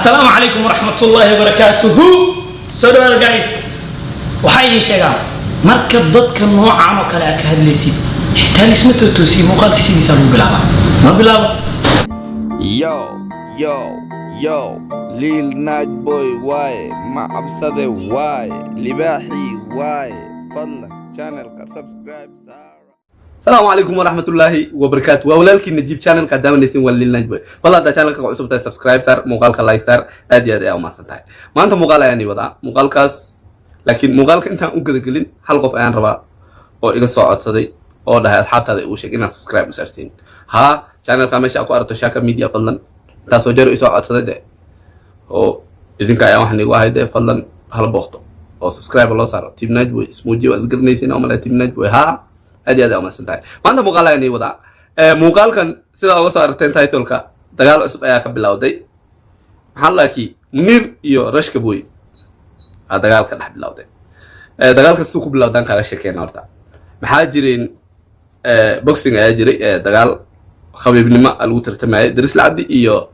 السلام عليكم ورحمة الله وبركاته. سلام guys. وحيد شجع مركب ضد كنوع عام وكلا أكهد ليسيد حتى اسمه توسي مقال كسيدي سالو بلعبة ما بلعبة. يو ليل نايت بوي واي مع أبصده واي لباحي واي فضلك channel سبسكرايب. السلام عليكم ورحمة الله وبركاته. وأولادك نجيب channel قدام النسين والليل نايت بوي. والله ده channel كعصب ده سبسكرايب صار مقال كلايك صار أدي أو ما صنعه. ما أنت مقال يعني وضع مقال كاس لكن مقال أنت أنقذ قلين حلقة في أنا ربع أو إذا صعد صدي أو ده حتى هذا وش كنا سبسكرايب مسارتين ها channel كمان شاكو أرتو شاكا ميديا فضلا تاسوجر إساءة صدي ده أو إذن كأي واحد واحد ده فضلا هالبوخته أو سبسكرايب الله صار تيم نايت بوي اسمه جي وأذكر نيسين أو ملا تيم نايت بوي ها أدي أو ما صنعه. ما أنت مقال يعني وضع مقال كان سيدا أو صار تايتل كا دجال أسبوع يا كبلاو ده حلاكي منير يو رشك بوي دجال كان حبلاو ده دجال كسوق بلاو دان كلا شكين أرتا محاجرين بوكسينج أجري دجال خبيب نما الوتر تماي درس العدي يو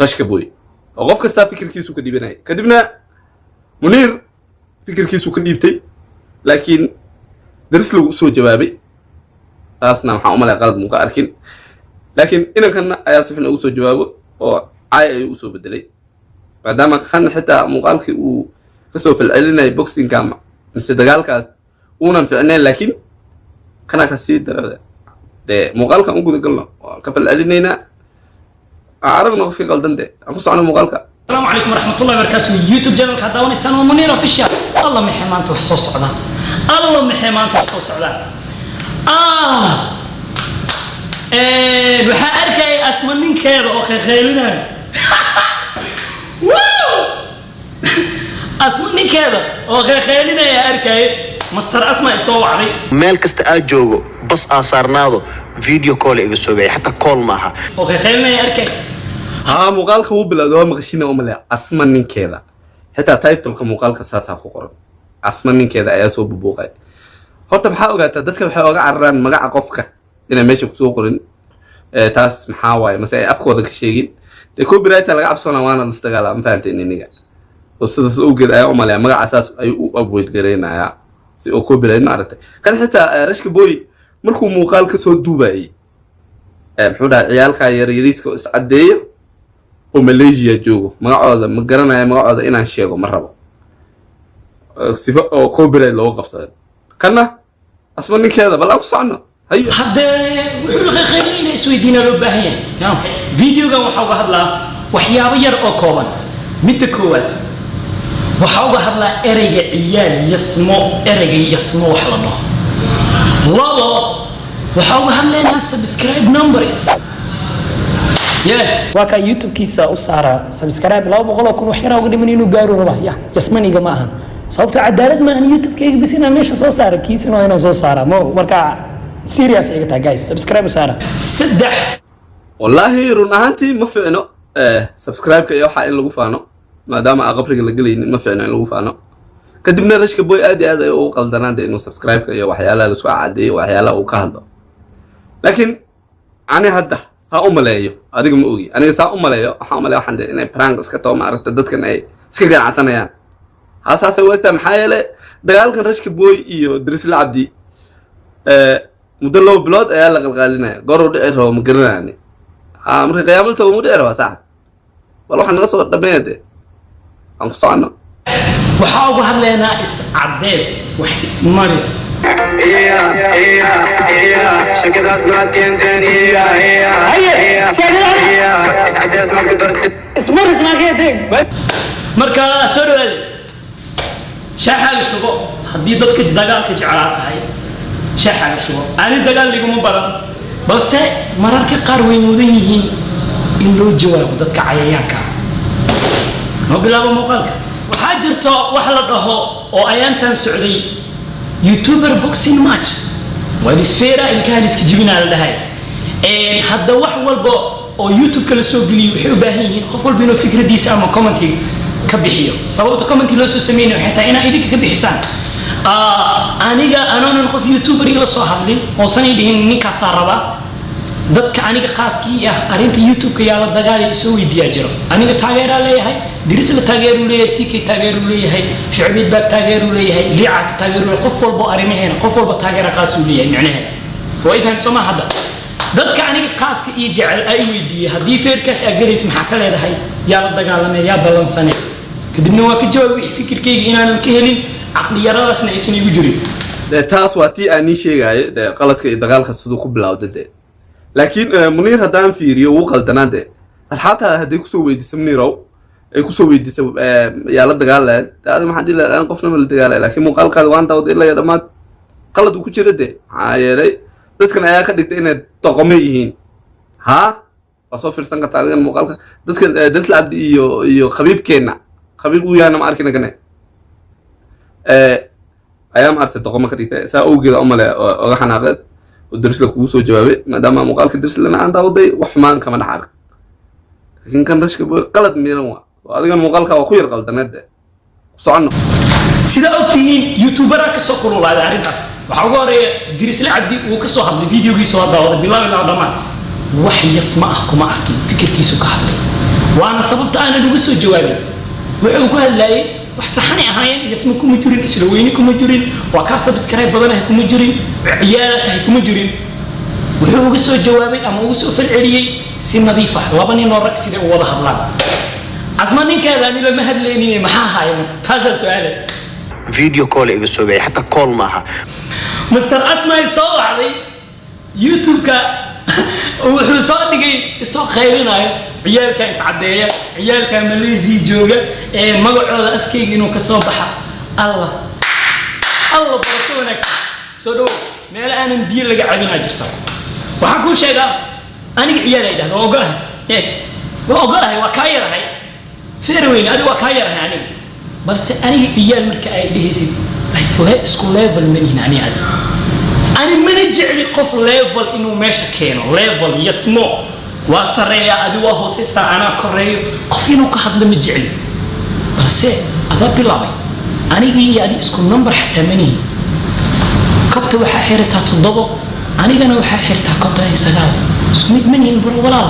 رشك بوي وقف كستا فكر كيسو كديبناي كديبنا منير فكر كيسو كديبتي لكن درس له سو جوابي أصلا محاومة لقلب مكاركين لكن إن كان أياسف إنه سو جوابه أو عاي يوسو بدلي بعدما كان حتى مقالك وكسو في العلنا بوكسين كام نستدقال كاس ونم في عنا لكن كان كسيد ده مقالك أنقذ قلنا كفل العلنا أعرف إنه في قلدن ده أقص عن مقالك. السلام عليكم ورحمة الله وبركاته. يوتيوب channel كداوني سنة منير official. الله محمان تحسوس عذاب. الله محمان تحسوس عذاب. waxaa arkay asma ninkeeda oo khaylinaya asma ninkeeda oo khaylinaya arkay master asma isoo wacday meel kasta aad joogo bas aasarnaado video call iga soo gay hatta call maaha oo khaylinaya arkay ها مقالك هو بلادو مقشينا وملا أسمن من كذا حتى تايتل كمقالك أساسا خقرن أسمن من كذا أيا سو ببوقي horta maxaa ogaataa dadka waxay oga cararaan magaca qofka inay meesha ku soo qorin taas maxaa waaye mase ay afkooda ka sheegin ee copyright laga cabsana waana la dagaalama fahanteen iniga oo sidaas u geeday oo malay magaca asaas ay u avoid gareynaya si oo copyright ma aragtay kan xitaa rashka boy markuu muuqaal ka soo duubay muxuu dhahay ciyaalka yariiska oo iscadeeyo oo Malaysia joogo magacooda ma garanayo magacooda inaan sheego ma rabo sifa oo copyright loo qabsaday kana أسمع من كذا بلا أقصعنا هيا هذا وحول خيرين سويدين لو باهين يا فيديو جا وحوجه هذلا وحيا بير أكوان متكوات وحوجه هذلا إرجع عيال يسمو حلنا والله وحوجه هذلا ناس سبسكرايب نمبرز يا وكا يوتيوب كيسا أسعارا سبسكرايب لا بقول لكم وحيرا وقدي مني نجارو ربع يا يسمعني جماعة sababta cadaalad ma aan youtube kayga bas inaan meesha soo saaro kiisina waa inaan soo saara mo marka serious iga tahay guys subscribe saara saddex wallahi run ahaantii ma fiicno subscribe ka iyo waxa in lagu faano maadaama aqabriga la galaynin ma fiicno in lagu faano kadibna rashka boy aad ay u qaldanaan inuu subscribe ka iyo waxyaalaha la soo cadeeyo waxyaalaha uu ka hadlo laakiin ani hadda saa u maleeyo adiga ma ogi aniga saa u maleeyo waxaan inay prank iska too ma aragta dadkan ay iska ganacsanayaan أساسا وقتها محايلة دجال رشك بوي إيو درس العبدي مدلو بلاد أيال الغالينا قرر دعيره مقرنا يعني أمر قيامته ومدعره صح والله حنا نصور دبنيته أنقصنا وحاول هذا إس عباس وإس مارس شكلها اسمها تنتين عباس ما قدرت اسمارس ما قدرت مركا سؤال شاحة الشباب هدي ضدك الدجال كجعلات هاي شاحة الشباب أنا الدجال اللي يقوم برا بس مرات كقاروين وذينين إنه جواب ضدك عيانك ما بلعب مقالك وحاجرته وحلقه أو أيام كان سعودي يوتيوبر بوكسين ماتش ودي سفيرة الكهلس كجبنا على هاي هذا وحول بو أو يوتيوب كله سوق لي وحيو باهين خفول بينه فكرة دي سامة كومنتي كبحيو صوت كومنتي لو سمينه حتى أنا إيدك كبحسان أنا نخوف يوتيوبر يلا صاحب لي وصني دهن نكسر ربا dadka aniga khaaskii ah arinta youtube-ka yaa la dagaal isoo weydiiyaa jiro aniga taageeraa leeyahay dirisla taageeru leeyahay CK taageeru leeyahay shucbid baak taageeru leeyahay liica taageeru leeyahay qof walba arimaheena qof walba taageera qaas u leeyahay macnaheeda way faham soo ma hadda dadka aniga khaaska iyo jecel ay weydiiyay haddii feerkaas aad galaysa maxaa ka leedahay yaa la dagaalamay yaa balansanay kadibna waa ka jawaab wixii fikirkayga inaanan ka helin caqli yaradaasna aysan igu jirin taas waa tii aan sheegay qaladka iyo dagaalka sidoo ku bilowday laakiin Munir hadaan fiiriyo uu qaldanaade asxaabta haday ku soo weydiisay Munirow ay ku soo weydiisay yaa la dagaalay aad ma hadii la qofna ma la dagaalay laakiin muuqaalkaada waan daawad ilaa iyo dhamaad qalad uu ku jira yeelay dadkan ayaa ka dhigtay inay toqomay yihiin ha soo fiirsan ka taariikhda muuqaalka dadkan Darisla Cabdi iyo khabiibkeena khabiib uu yahay ma arkina kana ayam artay toqoma ka dhigtay saa oo geeda umale oo xanaaqad ودرسلك كوسو جوابي ما دام مقالك درس لنا عند ودي وحمان كمان حرك لكن كان رشك قلد ميروا وهذا مقالك وخير قلدنا ده صعنه sida ogtihiin youtuber ka soo kululay arintaas waxa ugu horeeyay Darisla Cabdi uu ka soo hadlay videogiisa oo daawada bilaw ilaa dhamaad wax yasma ah kuma arkin fikirkiisu ka hadlay waana sababta aan ugu soo jawaabay wuxuu ku hadlayay wax saxan ahayn yasma kuma jirin isla weyni kuma jirin waa ka subscribe badan kuma jirin ciyaarta kuma jirin wuxuu ugu soo jawaabay ama ugu soo falceliyay si nadiif ah laba nin oo rag sida u wada hadlaan asma ninkeeda ani lama hadlaynin maxaa hayo taas su'aal فيديو كول iga soo gay hatta call maaha Mr. Asmay soo wacday YouTube-ka wuxuu soo dhigay soo qaylinayo ciyaalka is cadeeya ciyaalka Malaysia jooga ee magacooda afkayga inuu ka soo baxa Allah barako wanaagsan soo dhaw meel aanan biyo laga cabina jirta waxaan ku sheegaa aniga ciyaal ay dhahdo ogolahay waa ka yarahay feerweyn adiga waa ka yarahay aniga balse aniga ciyaal marka ay dhehaysid ay tole isku level manihin aniga ani mana jecli qof level inuu meesha keeno level yasmo waa sareeya adi waa hooseysa ana koreeyo qof inuu ka hadlo ma jecli balse ada bilaabay aniga iyo adi isku number xataa manihin kabta waxa xirtaa 7 anigana waxa xirtaa 9 isku mid manihin baro walaal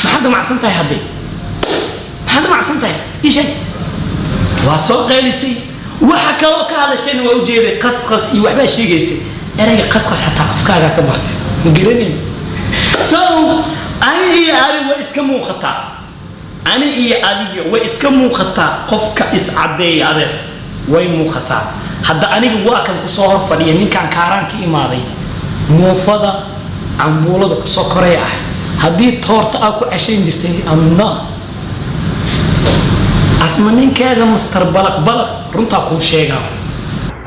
maxaad macsan tahay hadii maxaad macsan tahay ishay waa soo qeylisay waxa kale ka hadasheen waa u jeeday qasqas iyo waxba sheegaysay erayga qasqas hatta afkaaga ka bartay ma garanay ani iyo adiga way iska muuqataa qofka is cadeeya adeer way muuqataa hadda aniga waa kan ku soo hor fadhiya ninkan kaaraanka imaaday moofada cambuulada ku soo koray ah hadii toorta aad ku cashayn jirtay amna asma ninkeeda Mr. Balaq runta ku sheegaa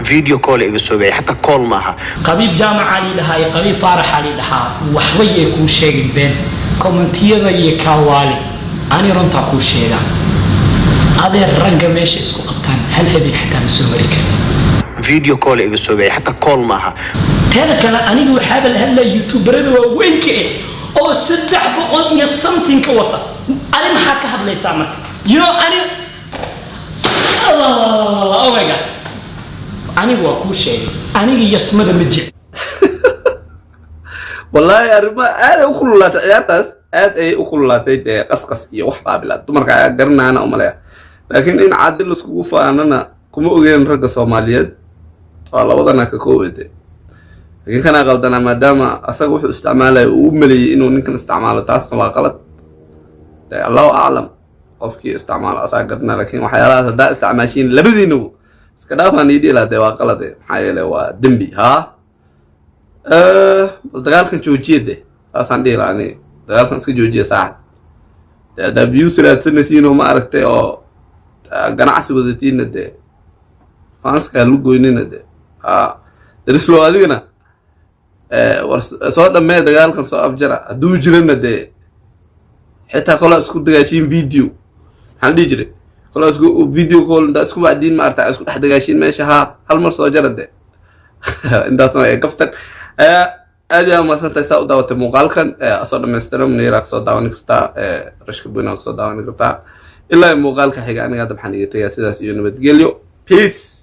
فيديو كول iga soo gay hatta call maaha qabiib jaamac ali dhahay qabiib faarax ali dhahaa waxba ay ku sheegin been commentiyada iyo kaawali ani runta ku sheegaa adeer ragga meesha isku qabtaan hal habeen xataa ma soo mari kartid فيديو كول iga soo gay hatta call maaha teeda kale anigu waxa la hadlay youtuberada waaweynka oo 300 iyo something ka wata ani maxaa ka hadlaysaa marka ani Allah oh my god anigu waa ku sheegay aniga yasmada ma jecel wallahi arima aad u kululaatay ciyaartaas aad ay u kululaatay qasqas iyo wax baabilad dumarka garnaana u maleeya laakiin in caadil isku faanana kuma ogeyn ragga Soomaaliyeed waa labadana ka koobade laakiin kana qaldana maadaama asaga wuxuu isticmaalay uu maleeyay inuu ninkan isticmaalo taasna waa qalad Allahu a'lam qofkii isticmaal asaga garna laakiin waxyaalaha hada isticmaashiin labadiina كلام نيدي لا دوا قلة حيله ودمبي ها دقال كان جوجي ده أصلا دي لاني دقال كان سكجوجي ساعة ده بيوصل التنسينه ما عرفته أو جناح سبدتين ده فانس كانوا جوينين ده درسلو هذي كنا صار ما دقال كان صار أفجرا دو جرنا ده حتى خلاص كنت جالسين فيديو هندي جري خلاص فيديو كول ده اسكو بعدين ما ارتاح اسكو حد جايين ماشي ها هالمر سو جرد انت اسمع كفتك ادي ما سنت ساو داوت موقالكن اسو دمسترم نيراك سو داون كرتا رشك بينا سو داون كرتا الا موقالك حيغا انغا دبحان يتيا سداس يو نبد جيليو بيس